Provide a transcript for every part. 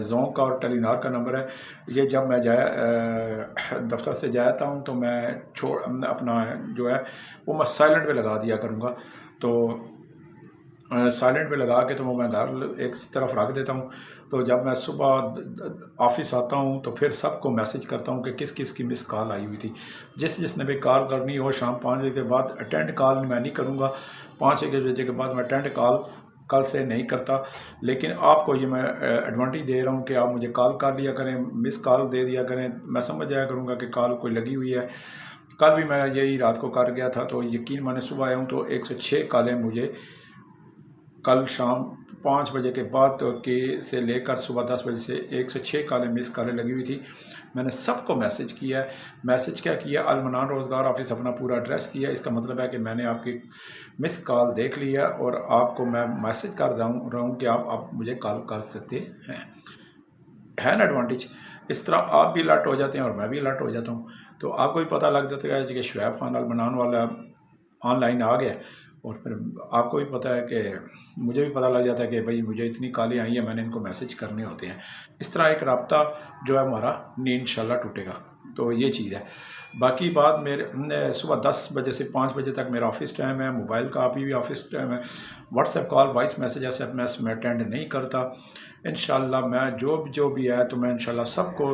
Zone کا اور ٹیلی نار کا نمبر ہے۔ یہ جب میں دفتر سے جاتا ہوں تو میں اپنا جو ہے وہ میں سائلنٹ پہ لگا دیا کروں گا، تو سائلنٹ پہ لگا کے تو وہ میں گھر ایک طرف رکھ دیتا ہوں۔ تو جب میں صبح آفس آتا ہوں تو پھر سب کو میسج کرتا ہوں کہ کس کس کی مس کال آئی ہوئی تھی، جس نے بھی کال کرنی ہو شام 5 بجے کے بعد اٹینڈ کال میں نہیں کروں گا، 5 بجے کے بعد میں اٹینڈ کال کل سے نہیں کرتا۔ لیکن آپ کو یہ میں ایڈوانٹیج دے رہا ہوں کہ آپ مجھے کال کر لیا کریں، مس کال دے دیا کریں، میں سمجھ جایا کروں گا کہ کال کوئی لگی ہوئی ہے۔ کل بھی میں یہی رات کو کر گیا تھا، تو یقین میں نے صبح آیا ہوں تو 106 کالیں مجھے کل شام 5 بجے کے بعد سے لے کر صبح 10 بجے سے 106 کالیں مس کالیں لگی ہوئی تھی۔ میں نے سب کو میسج کیا ہے۔ میسج کیا کیا؟ المنان روزگار آفس اپنا پورا ایڈریس کیا۔ اس کا مطلب ہے کہ میں نے آپ کی مس کال دیکھ لی ہے اور آپ کو میں میسج کر رہا ہوں کہ آپ مجھے کال کر سکتے ہیں۔ ہے نا ایڈوانٹیج؟ اس طرح آپ بھی الرٹ ہو جاتے ہیں اور میں بھی الرٹ ہو جاتا ہوں، تو آپ کو بھی پتہ لگ جاتا ہے کہ شعیب خان المنان والا آن لائن آ گیا، اور پھر آپ کو بھی پتہ ہے کہ مجھے بھی پتہ لگ جاتا ہے کہ بھئی مجھے اتنی کالیں آئی ہیں، میں نے ان کو میسج کرنے ہوتے ہیں۔ اس طرح ایک رابطہ جو ہے ہمارا انشاءاللہ ٹوٹے گا، تو یہ چیز ہے۔ باقی بات میرے صبح 10 بجے سے 5 بجے تک میرا آفس ٹائم ہے، موبائل کا بھی آفس ٹائم ہے، what's app call, voice message SMS میں اٹینڈ نہیں کرتا۔ انشاءاللہ میں جو بھی ہے تو میں انشاءاللہ سب کو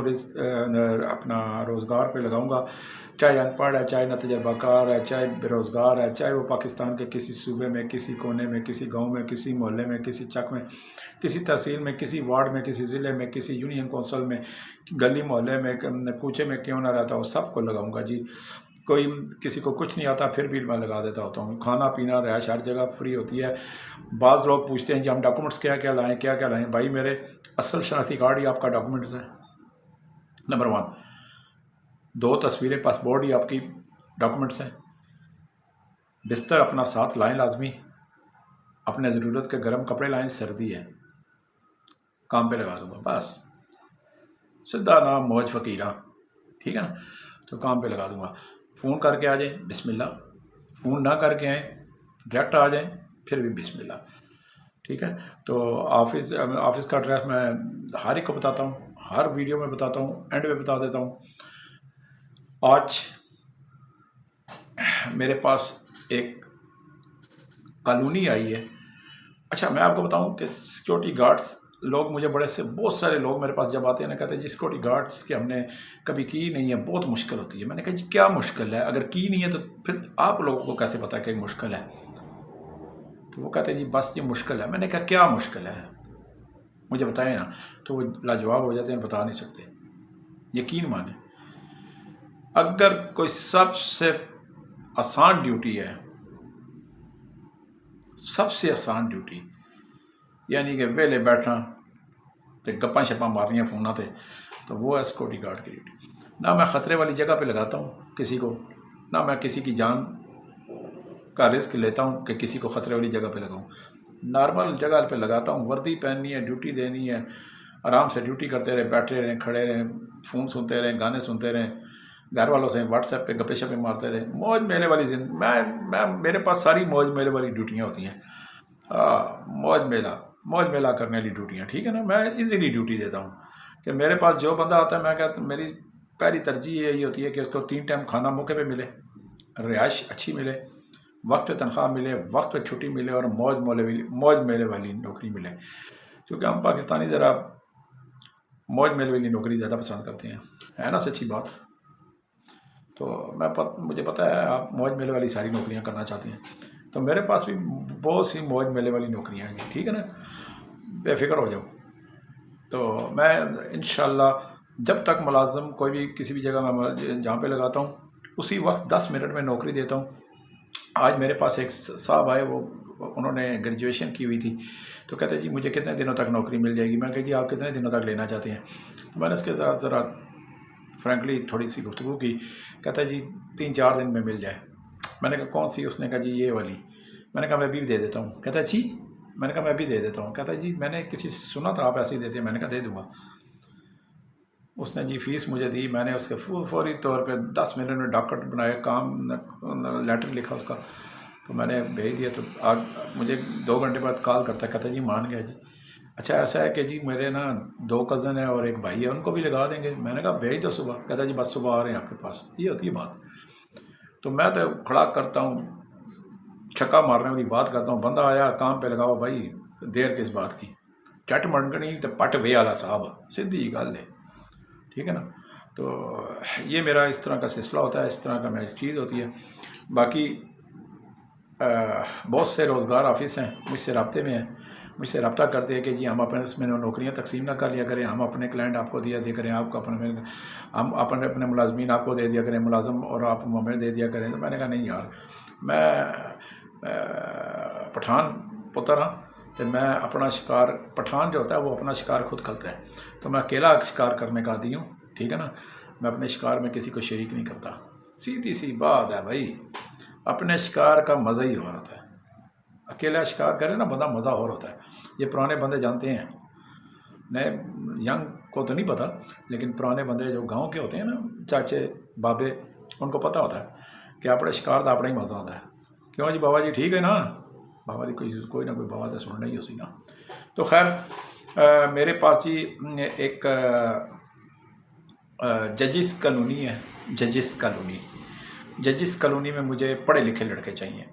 اپنا روزگار پہ لگاؤں گا، چاہے ان پڑھ ہے، چاہے نہ تجربہ کار ہے، چاہے بے روزگار ہے، چاہے وہ پاکستان کے کسی صوبے میں، کسی کونے میں، کسی گاؤں میں، کسی محلے میں، کسی چک میں، کسی تحصیل میں، کسی وارڈ میں، کسی ضلع میں، کسی یونین کونسل میں، گلی محلے میں، کوچے میں کیوں نہ رہتا ہو، سب کو لگاؤں گا جی۔ کوئی کسی کو کچھ نہیں آتا پھر بھی میں لگا دیتا ہوتا ہوں۔ کھانا پینا رہائش ہر جگہ فری ہوتی ہے۔ بعض لوگ پوچھتے ہیں جی ہم ڈاکومنٹس کیا لائیں؟ بھائی میرے اصل شناختی کارڈ ہی آپ کا ڈاکومنٹس ہے، نمبر 1۔ 2 تصویریں پاسپورٹ ہی آپ کی ڈاکومنٹس ہیں۔ بستر اپنا ساتھ لائیں لازمی، اپنے ضرورت کے گرم کپڑے لائیں، سردی ہے، کام پہ لگا دوں گا بس، سدھا نام موج فقیرہ، ٹھیک ہے نا؟ تو کام پہ لگا دوں گا۔ فون کر کے آ جائیں، بسم اللہ، فون نہ کر کے آئیں، ڈائریکٹ آ جائیں، پھر بھی بسم اللہ، ٹھیک ہے؟ تو آفس کا ایڈریس میں ہر ایک کو بتاتا ہوں، ہر ویڈیو میں بتاتا ہوں، اینڈ میں بتا دیتا ہوں۔ آج میرے پاس ایک کالونی آئی ہے۔ اچھا میں آپ کو بتاؤں کہ سیکیورٹی گارڈز لوگ مجھے بہت سارے لوگ میرے پاس جب آتے ہیں نا کہتے ہیں جی سیکیورٹی گارڈز کہ ہم نے کبھی کی نہیں ہے، بہت مشکل ہوتی ہے۔ میں نے کہا جی کیا مشکل ہے؟ اگر کی نہیں ہے تو پھر آپ لوگوں کو کیسے پتا کہ مشکل ہے؟ تو وہ کہتے ہیں جی بس یہ مشکل ہے۔ میں نے کہا کیا مشکل ہے مجھے بتائیں نا، تو وہ لاجواب ہو جاتے ہیں، بتا نہیں سکتے۔ یقین مانیں، اگر کوئی سب سے آسان ڈیوٹی ہے، سب سے آسان ڈیوٹی یعنی کہ ویلے بیٹھنا تو گپاں شپاں مارنیاں فونوں تے، تو وہ ہے سیکورٹی گارڈ کی ڈیوٹی۔ نہ میں خطرے والی جگہ پہ لگاتا ہوں کسی کو، نہ میں کسی کی جان کا رسک لیتا ہوں کہ کسی کو خطرے والی جگہ پہ لگاؤں۔ نارمل جگہ پہ لگاتا ہوں، وردی پہننی ہے، ڈیوٹی دینی ہے، آرام سے ڈیوٹی کرتے رہے، بیٹھے رہیں، کھڑے رہیں، فون سنتے رہیں، گانے سنتے رہیں، گھر والوں سے واٹس ایپ پہ گپے شپے مارتے رہے، موج میلے والی میں میرے پاس ساری موج میلے والی ڈیوٹیاں ہوتی ہیں۔ موج میلہ کرنے والی ڈیوٹیاں، ٹھیک ہے نا؟ میں ایزیلی ڈیوٹی دیتا ہوں کہ میرے پاس جو بندہ آتا ہے میں کہتا ہوں میری پہلی ترجیح یہی ہوتی ہے کہ اس کو 3 ٹائم کھانا موقع پہ ملے، رہائش اچھی ملے، وقت پہ تنخواہ ملے، وقت پہ چھٹی ملے، اور موج میلے والی نوکری ملے، کیونکہ ہم پاکستانی ذرا موج میلے والی نوکری زیادہ پسند کرتے ہیں، ہے نا سچی بات؟ تو مجھے پتہ ہے آپ موج میلے والی ساری نوکریاں کرنا چاہتے ہیں، تو میرے پاس بھی بہت سی موج میلے والی نوکریاں ہیں، ٹھیک ہے نا؟ بے فکر ہو جاؤ۔ تو میں انشاءاللہ جب تک ملازم کوئی بھی کسی بھی جگہ میں جہاں پہ لگاتا ہوں اسی وقت 10 منٹ میں نوکری دیتا ہوں۔ آج میرے پاس ایک صاحب آئے، انہوں نے گریجویشن کی ہوئی تھی، تو کہتے ہیں جی مجھے کتنے دنوں تک نوکری مل جائے گی؟ میں کہا جی آپ کتنے دنوں تک لینا چاہتے ہیں؟ تو میں نے اس کے ساتھ ذرا فرینکلی تھوڑی سی گفتگو کی، کہتا ہے جی 3-4 دن میں مل جائے۔ میں نے کہا کون سی؟ اس نے کہا جی یہ والی۔ میں نے کہا میں بھی دے دیتا ہوں۔ کہتا ہے جی؟ میں نے کہا میں بھی دے دیتا ہوں۔ کہتا ہے جی میں نے کسی سے سنا تھا آپ ایسے ہی دیتے ہیں۔ میں نے کہا دے دوں گا۔ اس نے جی فیس مجھے دی، میں نے اس کے فوری طور پہ 10 منٹ میں ڈاکٹ بنایا، کام لیٹر لکھا اس کا، تو میں نے بھیج دیا۔ تو آج مجھے 2 گھنٹے بعد کال کرتا ہے، کہتا ہے جی مان گیا جی۔ اچھا ایسا ہے کہ جی میرے نا 2 کزن ہیں اور ایک بھائی ہے، ان کو بھی لگا دیں گے۔ میں نے کہا بھیج دو صبح، کہتا جی بس صبح آ رہے ہیں آپ کے پاس، یہ ہوتی ہے بات۔ تو میں تو کھڑا کرتا ہوں، چھکا مارنے والی بات کرتا ہوں، بندہ آیا کام پہ لگاؤ بھائی، دیر کس بات کی، چٹ منگنی تو پٹ وے والا صاحب، سیدھی گل ہے، ٹھیک ہے نا۔ تو یہ میرا اس طرح کا سلسلہ ہوتا ہے، اس طرح کا میری چیز ہوتی ہے۔ باقی بہت سے روزگار آفس ہیں مجھ سے رابطے میں ہیں، مجھ سے رابطہ کرتے ہیں کہ جی ہم اپنے اس میں نوکریاں تقسیم نہ کر لیا کریں، ہم اپنے کلائنٹ آپ کو دیا کریں، آپ کو ہم اپنے ملازمین آپ کو دے دیا کریں، ملازم اور آپ ہمیں دے دیا کریں۔ تو میں نے کہا نہیں یار، میں پٹھان پتر ہاں، تو میں اپنا شکار، پٹھان جو ہوتا ہے وہ اپنا شکار خود کھلتا ہے، تو میں اکیلا شکار کرنے کا عادی ہوں، ٹھیک ہے نا۔ میں اپنے شکار میں کسی کو شریک نہیں کرتا، سیدھی سی بات ہے بھائی، اپنے شکار کا مزہ ہی اور ہوتا ہے۔ اکیلا شکار کرے نا بندہ، مزہ اور ہوتا ہے۔ یہ پرانے بندے جانتے ہیں، نئے ینگ کو تو نہیں پتہ، لیکن پرانے بندے جو گاؤں کے ہوتے ہیں نا، چاچے بابے، ان کو پتہ ہوتا ہے کہ اپنے شکار کا اپنا ہی مزہ ہوتا ہے۔ کیوں جی بابا جی ٹھیک ہے نا؟ بابا جی کوئی نہ کوئی بابا تو سننا ہی اسی نا۔ تو خیر میرے پاس جی ایک ججز کالونی ہے، ججز کالونی میں مجھے پڑھے لکھے لڑکے چاہیے،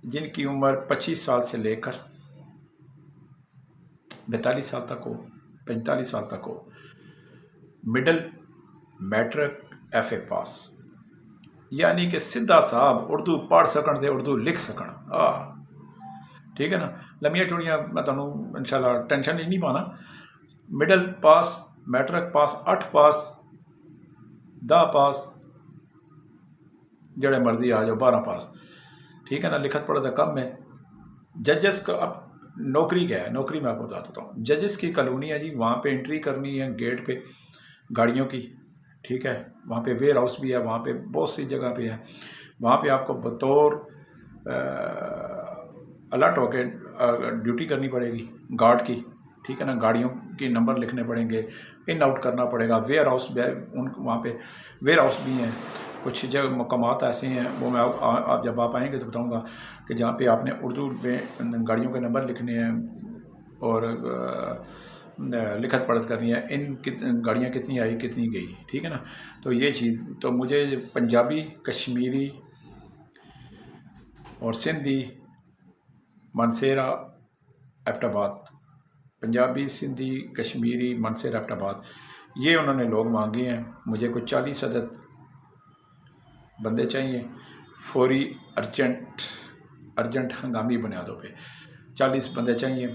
جن کی عمر 25 سال سے لے کر 42 سال تک ہو، 45 سال تک ہو، مڈل، میٹرک، ایف اے پاس، یعنی کہ سدھا صاحب اردو پڑھ سکن تے اردو لکھ سکن، ٹھیک ہے نا۔ لمیاں چوڑیاں میں تمہیں انشاءاللہ ٹینشن ہی نہیں پانا۔ مڈل پاس، میٹرک پاس، 8 پاس، 10 پاس، جڑے مرضی آ جاؤ، 12 پاس، ٹھیک ہے نا۔ لکھت پڑھت کم ہے۔ ججز کا اب نوکری کیا ہے؟ نوکری میں آپ کو بتا دیتا ہوں۔ ججز کی کالونی ہے جی، وہاں پہ انٹری کرنی ہے گیٹ پہ گاڑیوں کی، ٹھیک ہے۔ وہاں پہ ویئر ہاؤس بھی ہے، وہاں پہ بہت سی جگہ پہ ہے۔ وہاں پہ آپ کو بطور الرٹ ہو کے ڈیوٹی کرنی پڑے گی گارڈ کی، ٹھیک ہے نا۔ گاڑیوں کے نمبر لکھنے پڑیں گے، ان آؤٹ کرنا پڑے گا۔ ویئر ہاؤس بھی ہے، وہاں پہ ویئر ہاؤس بھی ہیں۔ کچھ جگہ مقامات ایسے ہیں، وہ میں آپ جب آپ آئیں گے تو بتاؤں گا، کہ جہاں پہ آپ نے اردو میں گاڑیوں کے نمبر لکھنے ہیں اور لکھت پڑھت کرنی ہے، ان گاڑیاں کتنی آئی کتنی گئی، ٹھیک ہے نا۔ تو یہ چیز تو مجھے پنجابی، کشمیری اور سندھی، مانسہرہ، ایبٹ آباد، پنجابی، سندھی، کشمیری، مانسہرہ، ایبٹ آباد، یہ انہوں نے لوگ مانگے ہیں۔ مجھے کوئی 40 عدد بندے چاہیے، فوری، ارجنٹ ہنگامی بنیادوں پہ 40 بندے چاہیے،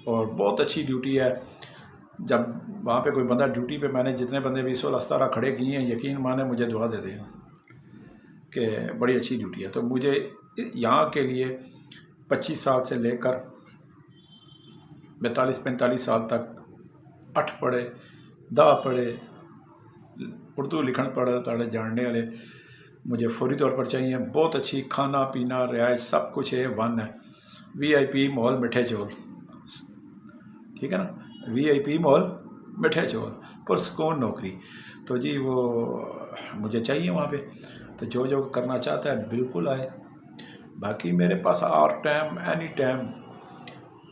اور بہت اچھی ڈیوٹی ہے۔ جب وہاں پہ کوئی بندہ ڈیوٹی پہ، میں نے جتنے بندے بھی 16-17 کھڑے کیے ہیں، یقین مانے مجھے دعا دے دیں کہ بڑی اچھی ڈیوٹی ہے۔ تو مجھے یہاں کے لیے 25 سال سے لے کر 42-45 سال تک 8 پڑھے، 10 پڑھے، اردو لکھن پڑھے جاننے والے مجھے فوری طور پر چاہیے۔ بہت اچھی کھانا پینا رہائش سب کچھ A1 ہے، VIP مال میٹھے چول، ٹھیک ہے نا۔ VIP مال میٹھے چول، پرسکون نوکری۔ تو جی وہ مجھے چاہیے وہاں پہ، تو جو کرنا چاہتا ہے بالکل آئے۔ باقی میرے پاس آر ٹائم، اینی ٹائم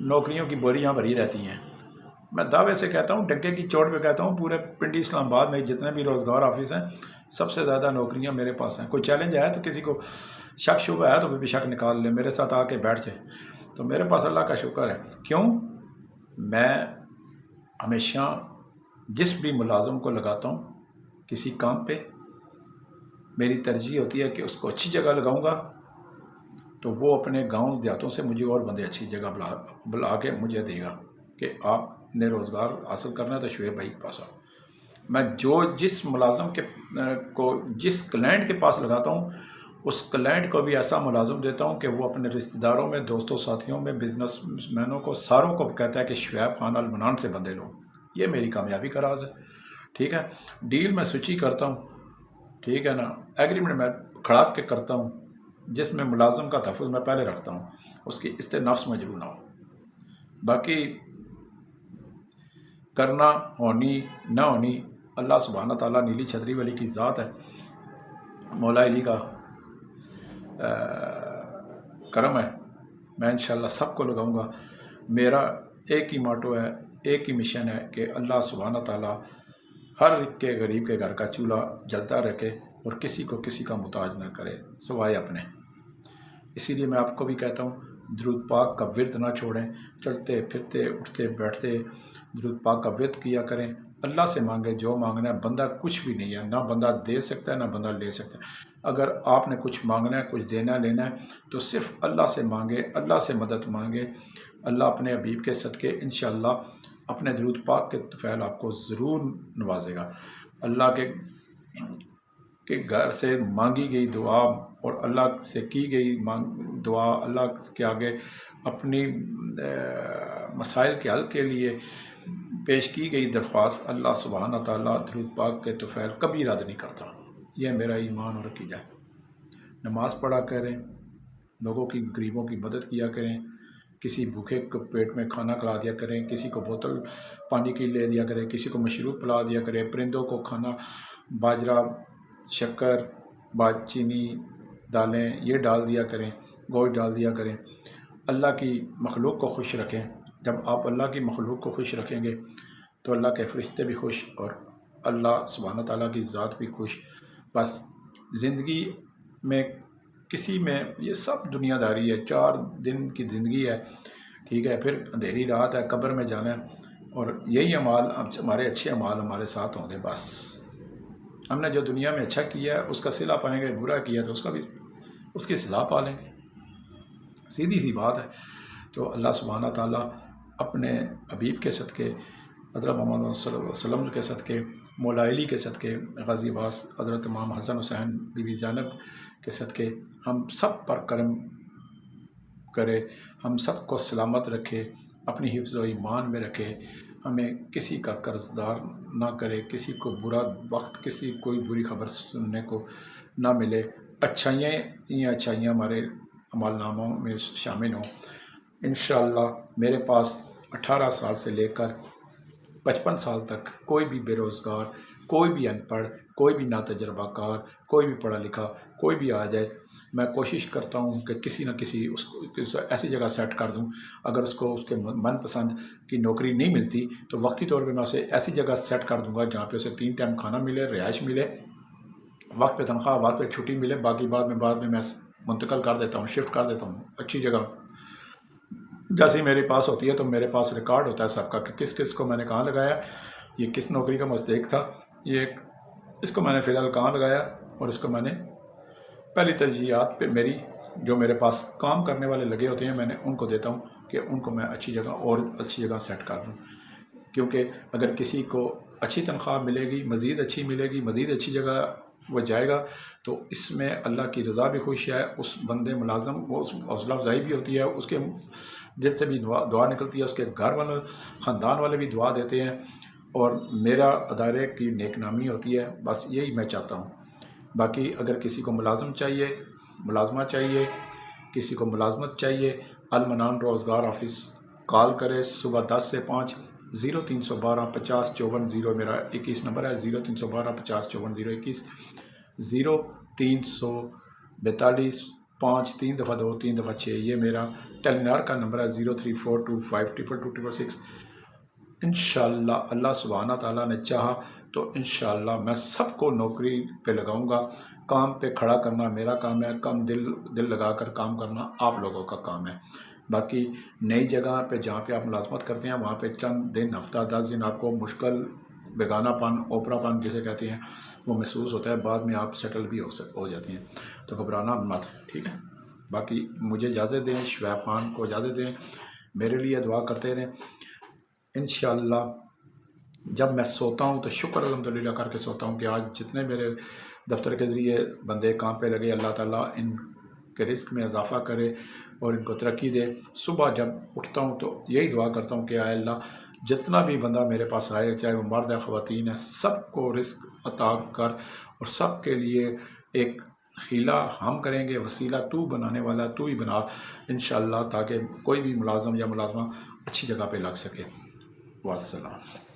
نوکریوں کی بوریاں بھری رہتی ہیں۔ میں دعوے سے کہتا ہوں، ڈنکے کی چوٹ پہ کہتا ہوں، پورے پنڈی اسلام آباد میں جتنے بھی روزگار آفس ہیں، سب سے زیادہ نوکریاں میرے پاس ہیں۔ کوئی چیلنج ہے تو کسی کو شک شبہ ہے تو بھی شک نکال لے، میرے ساتھ آ کے بیٹھ جائے۔ تو میرے پاس اللہ کا شکر ہے۔ کیوں؟ میں ہمیشہ جس بھی ملازم کو لگاتا ہوں کسی کام پہ، میری ترجیح ہوتی ہے کہ اس کو اچھی جگہ لگاؤں گا تو وہ اپنے گاؤں دیہاتوں سے مجھے اور بندے اچھی جگہ بلا کے مجھے دے گا کہ آپ نے روزگار حاصل کرنا ہے تو شعیب بھائی کے پاس آؤ۔ میں جس ملازم کو جس کلائنٹ کے پاس لگاتا ہوں، اس کلائنٹ کو بھی ایسا ملازم دیتا ہوں کہ وہ اپنے رشتہ داروں میں، دوستوں ساتھیوں میں، بزنس مینوں کو، ساروں کو کہتا ہے کہ شعیب خان المنان سے بندے لو۔ یہ میری کامیابی کا راز ہے، ٹھیک ہے۔ ڈیل میں سچی کرتا ہوں، ٹھیک ہے نا۔ ایگریمنٹ میں کھڑا کے کرتا ہوں، جس میں ملازم کا تحفظ میں پہلے رکھتا ہوں، اس کی است نفس مجبور نہ ہو۔ باقی کرنا، ہونی نہ ہونی، اللہ سبحانہ تعالیٰ نیلی چھتری والی کی ذات ہے، مولا علی کا کرم ہے۔ میں انشاءاللہ سب کو لگاؤں گا۔ میرا ایک ہی موٹو ہے، ایک ہی مشن ہے کہ اللہ سبحانہ تعالیٰ ہر کے غریب کے گھر کا چولہا جلتا رکھے اور کسی کو کسی کا محتاج نہ کرے سوائے اپنے۔ اسی لیے میں آپ کو بھی کہتا ہوں درود پاک کا ورد نہ چھوڑیں، چلتے پھرتے اٹھتے بیٹھتے درود پاک کا ورد کیا کریں۔ اللہ سے مانگے جو مانگنا ہے، بندہ کچھ بھی نہیں ہے، نہ بندہ دے سکتا ہے نہ بندہ لے سکتا ہے۔ اگر آپ نے کچھ مانگنا ہے، کچھ دینا لینا ہے تو صرف اللہ سے مانگے، اللہ سے مدد مانگے۔ اللہ اپنے حبیب کے صدقے انشاءاللہ اپنے درود پاک کے طفیل آپ کو ضرور نوازے گا۔ اللہ کے گھر سے مانگی گئی دعا اور اللہ سے کی گئی دعا، اللہ کے آگے اپنی مسائل کے حل کے لیے پیش کی گئی درخواست، اللہ سبحانہ تعالیٰ درود پاک کے طفیل کبھی رد نہیں کرتا۔ یہ میرا ایمان اور عقیدہ ہے۔ نماز پڑھا کریں، لوگوں کی غریبوں کی مدد کیا کریں، کسی بھوکے کو پیٹ میں کھانا کھلا دیا کریں، کسی کو بوتل پانی کی لے دیا کریں، کسی کو مشروب پلا دیا کریں، پرندوں کو کھانا باجرہ، شکر، چینی، دالیں یہ ڈال دیا کریں، گوشت ڈال دیا کریں۔ اللہ کی مخلوق کو خوش رکھیں۔ جب آپ اللہ کی مخلوق کو خوش رکھیں گے تو اللہ کے فرشتے بھی خوش اور اللہ سبحانہ تعالیٰ کی ذات بھی خوش۔ بس زندگی میں کسی میں یہ سب دنیا داری ہے، 4 دن کی زندگی ہے، ٹھیک ہے، پھر اندھیری رات ہے، قبر میں جانا ہے، اور یہی اعمال ہمارے اچھے اعمال ہمارے ساتھ ہوں گے۔ بس ہم نے جو دنیا میں اچھا کیا ہے اس کا صلہ پائیں گے، برا کیا تو اس کی سزا پا لیں گے، سیدھی سی بات ہے۔ تو اللہ سبحانہ تعالیٰ اپنے حبیب کے صدقے، حضرت محمد صلی اللہ علیہ وسلم کے صدقے، مولا علی کے صدقے، غازی عباس حضرت امام حسن حسین، بی بی زینب کے صدقے ہم سب پر کرم کرے، ہم سب کو سلامت رکھے، اپنی حفظ و ایمان میں رکھے، ہمیں کسی کا قرض دار نہ کرے، کسی کو برا وقت، کسی کوئی بری خبر سننے کو نہ ملے، اچھائیاں ہمارے عمال ناموں میں شامل ہوں۔ انشاءاللہ میرے پاس 18 سال سے لے کر 55 سال تک کوئی بھی بے روزگار، کوئی بھی ان پڑھ، کوئی بھی ناتجربہ کار، کوئی بھی پڑھا لکھا، کوئی بھی آ جائے، میں کوشش کرتا ہوں کہ کسی نہ کسی اس کو ایسی جگہ سیٹ کر دوں۔ اگر اس کو اس کے من پسند کی نوکری نہیں ملتی تو وقتی طور پہ میں اسے ایسی جگہ سیٹ کر دوں گا جہاں پہ اسے 3 ٹائم کھانا ملے، رہائش ملے، وقت پہ تنخواہ، وقت پہ چھٹی ملے، باقی بعد میں منتقل کر دیتا ہوں، شفٹ کر دیتا ہوں اچھی جگہ۔ جیسے میرے پاس ہوتی ہے تو میرے پاس ریکارڈ ہوتا ہے سب کا کہ کس کس کو میں نے کہاں لگایا، یہ کس نوکری کا مستحق تھا، اس کو میں نے فی الحال کہاں لگایا، اور اس کو میں نے پہلی ترجیحات پہ جو میرے پاس کام کرنے والے لگے ہوتے ہیں میں نے ان کو دیتا ہوں کہ ان کو میں اچھی جگہ سیٹ کر دوں۔ کیونکہ اگر کسی کو اچھی تنخواہ ملے گی، مزید اچھی ملے گی، مزید اچھی جگہ وہ جائے گا تو اس میں اللہ کی رضا بھی خوش ہے، اس بندے ملازم وہ حوصلہ افزائی بھی ہوتی ہے، اس کے دل سے بھی دعا نکلتی ہے، اس کے گھر والے خاندان والے بھی دعا دیتے ہیں، اور میرا ادارے کی نیک نامی ہوتی ہے۔ بس یہی میں چاہتا ہوں۔ باقی اگر کسی کو ملازمہ چاہیے، کسی کو ملازمت چاہیے، المنان روزگار آفس کال کرے، صبح 10 سے 5، 0312 50 54 0 میرا 21 نمبر ہے، 0312 50 54 021، 0342 5 3 دفعہ 2 3 دفعہ 6 یہ میرا ٹیلی نار کا نمبر ہے، 0342522266۔ انشاءاللہ اللہ سبحانہ تعالیٰ نے چاہا تو انشاءاللہ میں سب کو نوکری پہ لگاؤں گا۔ کام پہ کھڑا کرنا میرا کام ہے، کم دل لگا کر کام کرنا آپ لوگوں کا کام ہے۔ باقی نئی جگہ پہ جہاں پہ آپ ملازمت کرتے ہیں وہاں پہ چند دن، ہفتہ 10 دن آپ کو مشکل، بیگانہ پن، اوپرا پن جسے کہتے ہیں وہ محسوس ہوتا ہے، بعد میں آپ سیٹل بھی ہو جاتے ہیں، تو گھبرانا مت، ٹھیک ہے۔ باقی مجھے اجازت دیں، شعیب خان کو اجازت دیں، میرے لیے دعا کرتے رہیں۔ انشاءاللہ جب میں سوتا ہوں تو شکر الحمدللہ کر کے سوتا ہوں کہ آج جتنے میرے دفتر کے ذریعے بندے کام پہ لگے، اللہ تعالیٰ ان کے رزق میں اضافہ کرے اور ان کو ترقی دے۔ صبح جب اٹھتا ہوں تو یہی دعا کرتا ہوں کہ اے اللہ جتنا بھی بندہ میرے پاس آئے، چاہے وہ مرد ہے خواتین ہے، سب کو رزق عطا کر، اور سب کے لیے ایک ہیلہ ہم کریں گے، وسیلہ تو بنانے والا تو ہی بنا انشاءاللہ، تاکہ کوئی بھی ملازم یا ملازمہ اچھی جگہ پہ لگ سکے۔ والسلام۔